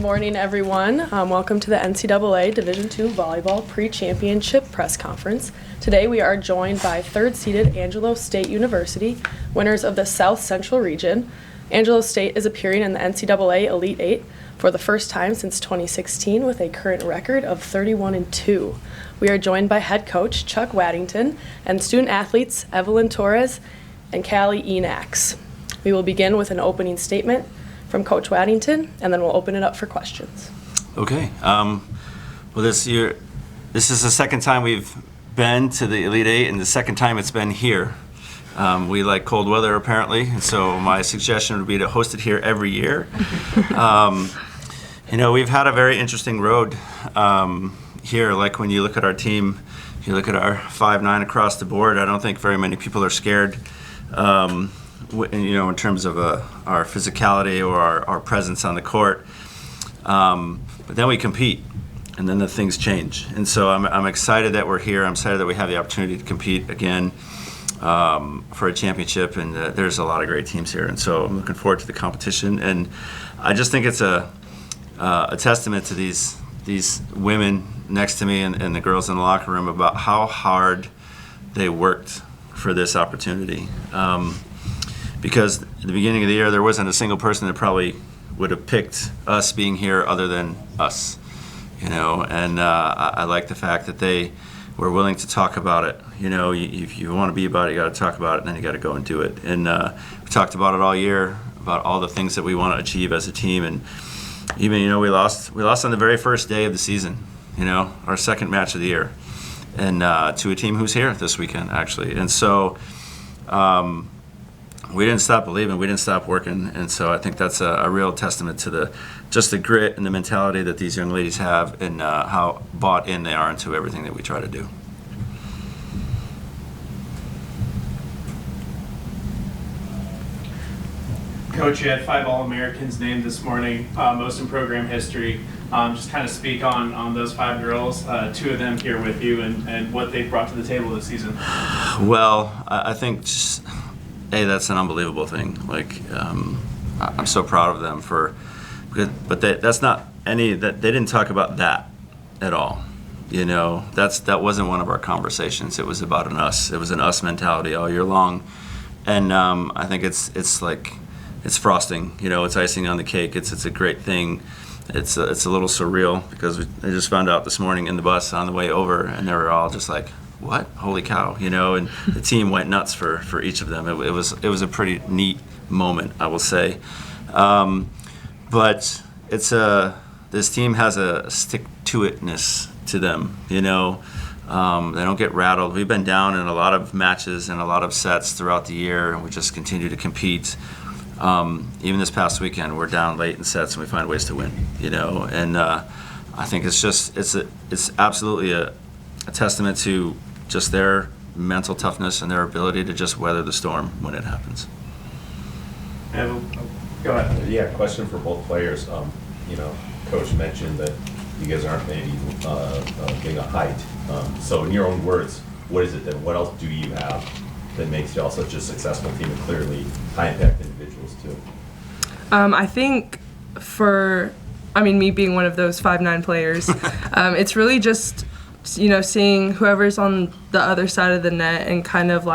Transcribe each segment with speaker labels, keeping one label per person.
Speaker 1: morning, everyone. Welcome to the NCAA Division II Volleyball Pre-Championship Press Conference. Today we are joined by third-seeded Angelo State University, winners of the South Central Region. Angelo State is appearing in the NCAA Elite Eight for the first time since 2016 with a current record of 31-2. We are joined by head coach Chuck Waddington and student athletes Evelyn Torres and Caleigh Enax. We will begin with an opening statement from Coach Waddington, and then we'll open it up for questions.
Speaker 2: Okay. Well, this year, this is the second time we've been to the Elite Eight, and the second time it's been here. We like cold weather, apparently, and so my suggestion would be to host it here every year. We've had a very interesting road here. Like when you look at our team, you look at our 5'9" across the board, I don't think very many people are scared. In terms of our physicality or our presence on the court. But then we compete, and then the things change. And so I'm excited that we're here. I'm excited that we have the opportunity to compete again for a championship, and there's a lot of great teams here. And so I'm looking forward to the competition. And I just think it's a testament to these women next to me and the girls in the locker room about how hard they worked for this opportunity. Because at the beginning of the year, there wasn't a single person that probably would have picked us being here other than us, and I like the fact that they were willing to talk about it. If you want to be about it, you got to talk about it, and then you got to go and do it. And we talked about it all year, about all the things that we want to achieve as a team. And even, we lost on the very first day of the season, our second match of the year, and to a team who's here this weekend, actually. And so we didn't stop believing, we didn't stop working, and so I think that's a real testament to the grit and the mentality that these young ladies have, and how bought in they are into everything that we try to do.
Speaker 3: Coach, you had 5 All-Americans named this morning, most in program history. Just kind of speak on those 5 girls, 2 of them here with you, and what they've brought to the table this season.
Speaker 2: Well, I think that's an unbelievable thing. I'm so proud of them but that's not any that they didn't talk about that at all. That wasn't one of our conversations. It was about an us. It was an us mentality all year long, and I think it's frosting. It's icing on the cake. It's a great thing. It's a little surreal because I just found out this morning in the bus on the way over, and they were all just like, what? Holy cow, and the team went nuts for each of them. It was a pretty neat moment, I will say. But this team has a stick-to-itness to them, They don't get rattled. We've been down in a lot of matches and a lot of sets throughout the year, and we just continue to compete. Even this past weekend, we're down late in sets, and we find ways to win, And I think it's absolutely a testament to just their mental toughness and their ability to just weather the storm when it happens.
Speaker 3: Go ahead.
Speaker 4: Yeah, question for both players. Coach mentioned that you guys aren't maybe getting a height. So in your own words, what is it then? What else do you have that makes y'all such a successful team and clearly high-impact individuals too?
Speaker 5: I think me being one of those 5'9" players, it's really just seeing whoever's on the other side of the net and kind of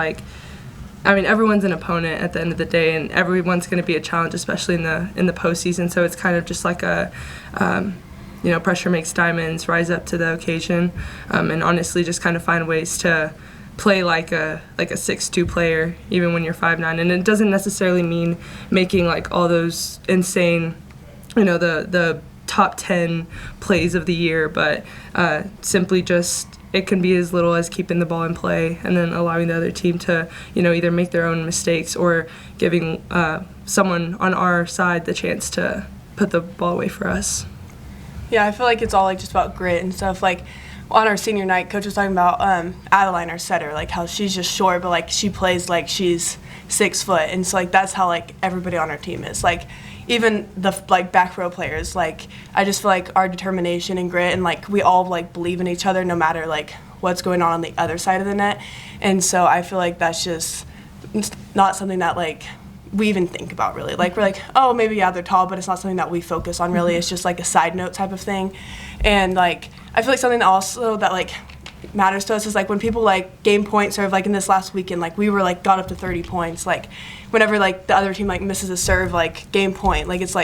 Speaker 5: everyone's an opponent at the end of the day, and everyone's going to be a challenge, especially in the postseason. So it's kind of just like pressure makes diamonds, rise up to the occasion, and honestly just kind of find ways to play like a 6'2" player, even when you're 5'9". And it doesn't necessarily mean making all those insane, the top 10 plays of the year, but simply just it can be as little as keeping the ball in play and then allowing the other team to either make their own mistakes or giving someone on our side the chance to put the ball away for us.
Speaker 1: Yeah, I feel like it's all just about grit and stuff. On our senior night, Coach was talking about Evelyn, our setter, how she's just short, but she plays like she's 6 foot, and so that's how everybody on our team is. Even the back row players, I just feel our determination and grit, and we all believe in each other no matter what's going on the other side of the net, and so I feel that's just not something that
Speaker 6: we even think about really. Like we're like, oh, maybe yeah, they're tall, but it's not something that we focus on really. It's just like a side note type of thing. And like I feel like something also that like matters to us is like when people like game points, or like in this last weekend, like we were like got up to 30 points. Like whenever like the other team like misses a serve, like game point, like it's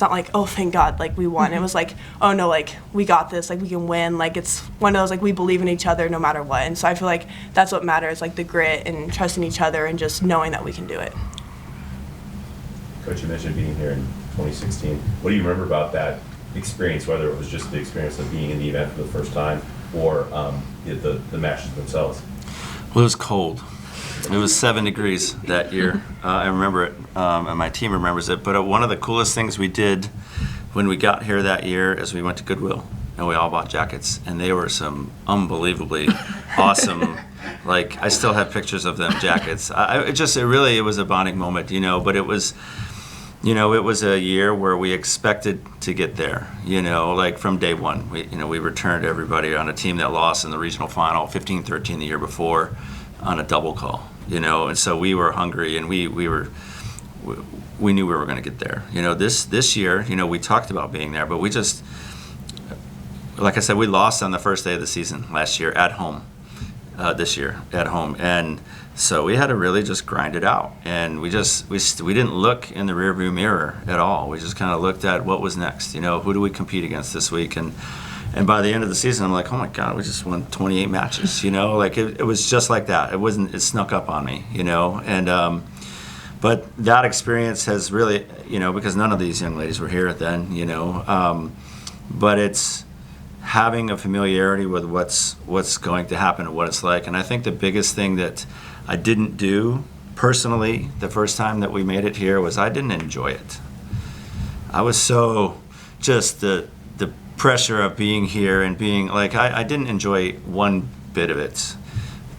Speaker 6: not like, oh, thank God, like we won. It was like, oh no, like we got this, like we can win. Like it's one of those like we believe in each other no matter what. And so I feel like that's what matters, like the grit and trusting each other and just knowing that we can do it.
Speaker 4: Coach, you mentioned being here in 2016. What do you remember about that experience, whether it was just the experience of being in the event for the first time or the matches themselves?
Speaker 2: Well, it was cold. It was 7 degrees that year. I remember it, and my team remembers it. But one of the coolest things we did when we got here that year is we went to Goodwill, and we all bought jackets. And they were some unbelievably awesome, like, I still have pictures of them jackets. It was a bonding moment, but it was, it was a year where we expected to get there, like from day one. We returned everybody on a team that lost in the regional final 15-13 the year before on a double call, and so we were hungry, and we knew we were going to get there. This year, we talked about being there, but we just, like I said, we lost on the first day of the season last year at home, this year at home, and so we had to really just grind it out, and we didn't look in the rearview mirror at all. We just kind of looked at what was next. Who do we compete against this week, and by the end of the season, I'm like, oh my God, we just won 28 matches. Like it was just like that. It snuck up on me. And but that experience has really, because none of these young ladies were here then, but it's having a familiarity with what's going to happen and what it's like. And I think the biggest thing that I didn't do personally the first time that we made it here was I didn't enjoy it. I was so just the pressure of being here and being like, I didn't enjoy one bit of it.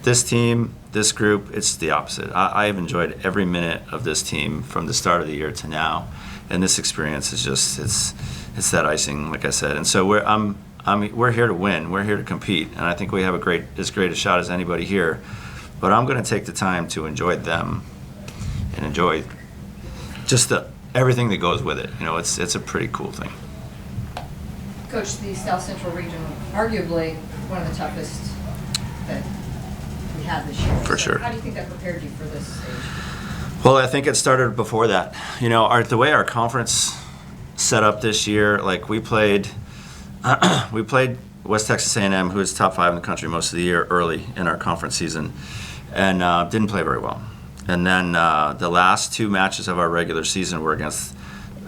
Speaker 2: This team, this group, it's the opposite. I've enjoyed every minute of this team from the start of the year to now, and this experience is just it's that icing, like I said. And so we're here to win. We're here to compete, and I think we have as great a shot as anybody here. But I'm going to take the time to enjoy them and enjoy just everything that goes with it. It's a pretty cool thing.
Speaker 7: Coach, the South Central region, arguably one of the toughest that we have this year.
Speaker 2: For sure.
Speaker 7: How do you think that prepared you for this stage?
Speaker 2: Well, I think it started before that. The way our conference set up this year, like we played West Texas A&M, who is top 5 in the country most of the year, early in our conference season, and didn't play very well. And then the last 2 matches of our regular season were against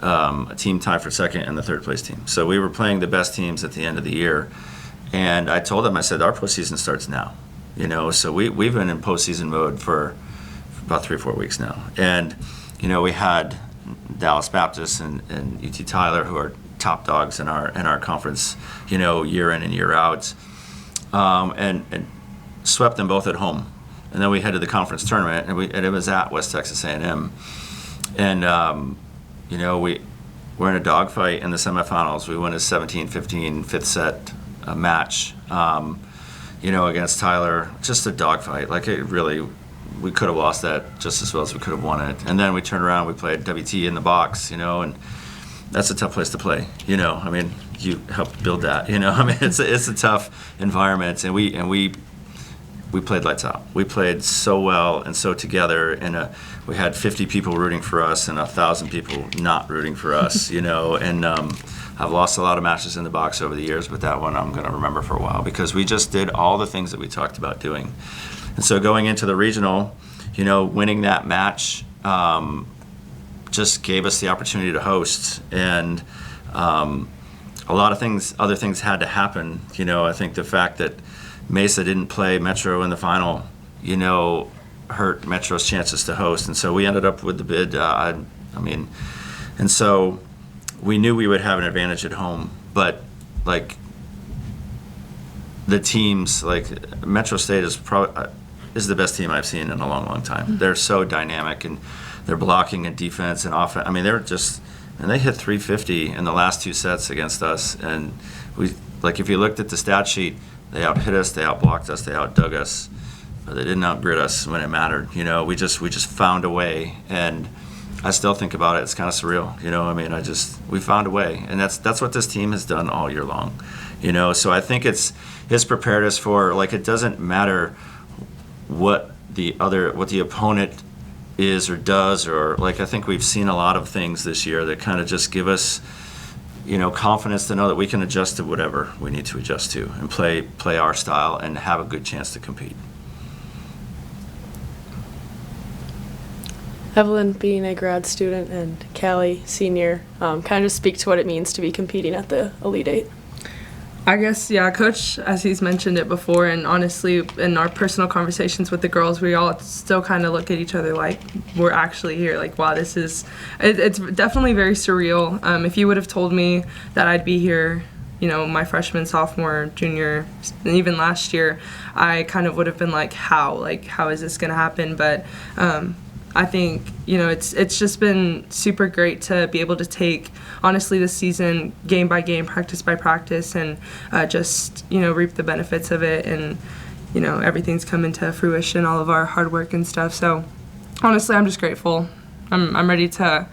Speaker 2: a team tied for second and the third place team. So we were playing the best teams at the end of the year. And I told them, I said, our postseason starts now. So we've been in postseason mode for about 3 or 4 weeks now. And, we had Dallas Baptist and UT Tyler, who are top dogs in our conference, year in and year out, and swept them both at home. And then we headed to the conference tournament, and it was at West Texas A&M. And, we're in a dogfight in the semifinals. We win a 17-15 fifth set match, against Tyler. Just a dogfight. Like we could have lost that just as well as we could have won it. And then we turned around, we played WT in the box, and that's a tough place to play. You helped build that. It's a tough environment, and we played lights out. We played so well and so together, and we had 50 people rooting for us and 1,000 people not rooting for us, and I've lost a lot of matches in the box over the years, but that one I'm going to remember for a while because we just did all the things that we talked about doing. And so going into the regional, winning that match just gave us the opportunity to host, and a lot of other things had to happen. I think the fact that Mesa didn't play Metro in the final, hurt Metro's chances to host. And so we ended up with the bid. And so we knew we would have an advantage at home. But, the teams, Metro State is the best team I've seen in a long, long time. They're so dynamic, and they're blocking and defense and offense. They hit 350 in the last 2 sets against us. And if you looked at the stat sheet, they out-hit us, they out-blocked us, they out-dug us, but they didn't out-grit us when it mattered. We just found a way, and I still think about it. It's kind of surreal, you know. I mean, we found a way, and that's what this team has done all year long, you know. So I think it's prepared us for, like, it doesn't matter what the opponent is or does, or, like, I think we've seen a lot of things this year that kind of just give us, you know, confidence to know that we can adjust to whatever we need to adjust to and play our style and have a good chance to compete.
Speaker 1: Evelyn, being a grad student, and Caleigh, senior, kind of just speak to what it means to be competing at the Elite Eight.
Speaker 5: I guess, yeah, Coach, as he's mentioned it before, and honestly, in our personal conversations with the girls, we all still kind of look at each other like we're actually here. Like, wow, it's definitely very surreal. If you would have told me that I'd be here, you know, my freshman, sophomore, junior, and even last year, I kind of would have been like, how is this going to happen? But I think, you know, it's just been super great to be able to take, honestly, this season game by game, practice by practice, and just, you know, reap the benefits of it. And, you know, everything's come into fruition, all of our hard work and stuff. So honestly, I'm just grateful. I'm ready to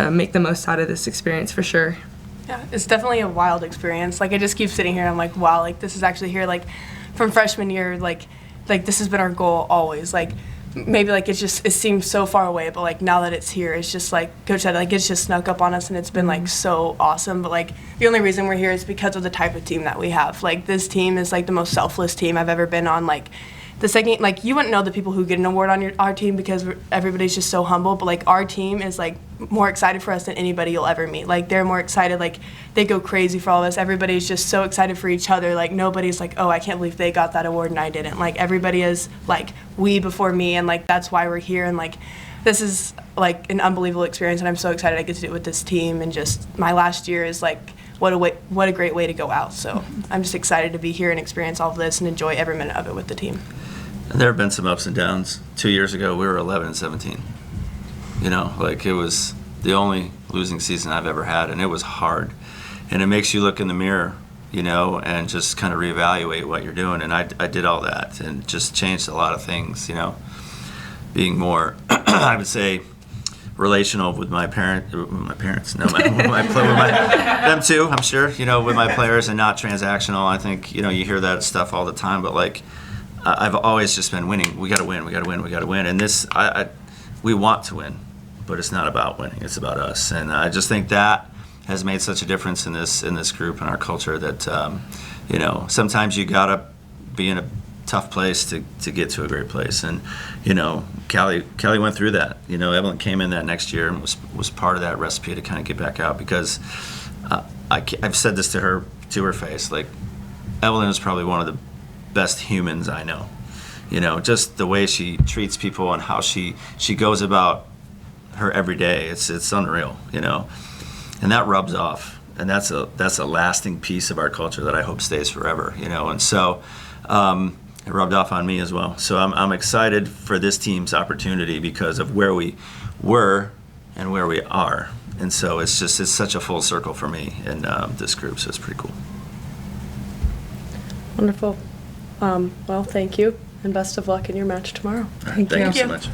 Speaker 5: make the most out of this experience for sure.
Speaker 6: Yeah, it's definitely a wild experience. Like, I just keep sitting here and I'm like, wow, like, this is actually here. Like, from freshman year, like this has been our goal always. Like, maybe, like, it seems so far away, but, like, now that it's here, it's just, like Coach said, like, it's just snuck up on us, and it's been, like, so awesome. But, like, the only reason we're here is because of the type of team that we have. Like, this team is, like, the most selfless team I've ever been on. Like, the second, like, you wouldn't know the people who get an award on our team because everybody's just so humble, but, like, our team is, like, more excited for us than anybody you'll ever meet. Like, they're more excited. Like, they go crazy for all of us. Everybody's just so excited for each other. Like, nobody's like, oh, I can't believe they got that award and I didn't. Like, everybody is, like, we before me, and, like, that's why we're here. And, like, this is, like, an unbelievable experience, and I'm so excited I get to do it with this team. And just my last year is, like, what a great way to go out. So I'm just excited to be here and experience all of this and enjoy every minute of it with the team.
Speaker 2: And there have been some ups and downs. 2 years ago, we were 11-17. You know, like, it was the only losing season I've ever had, and it was hard. And it makes you look in the mirror, you know, and just kind of reevaluate what you're doing. And I did all that and just changed a lot of things, you know, being more, I would say, relational with my parents, them too, I'm sure, you know, with my players, and not transactional. I think, you know, you hear that stuff all the time, but, like, I've always just been winning. We got to win. And this, we want to win, but it's not about winning. It's about us. And I just think that has made such a difference in this group and our culture that, you know, sometimes you got to be in a tough place to get to a great place. And, you know, Caleigh went through that. You know, Evelyn came in that next year and was part of that recipe to kind of get back out, because I've said this to her face. Like, Evelyn is probably one of the best humans I know. You know, just the way she treats people and how she goes about her every day, it's unreal, you know. And that rubs off, and that's a lasting piece of our culture that I hope stays forever, you know. And so it rubbed off on me as well. So I'm excited for this team's opportunity because of where we were and where we are. And so it's such a full circle for me and this group, so it's pretty cool.
Speaker 1: Wonderful. Well, thank you, and best of luck in your match tomorrow.
Speaker 2: All right, thank you so much.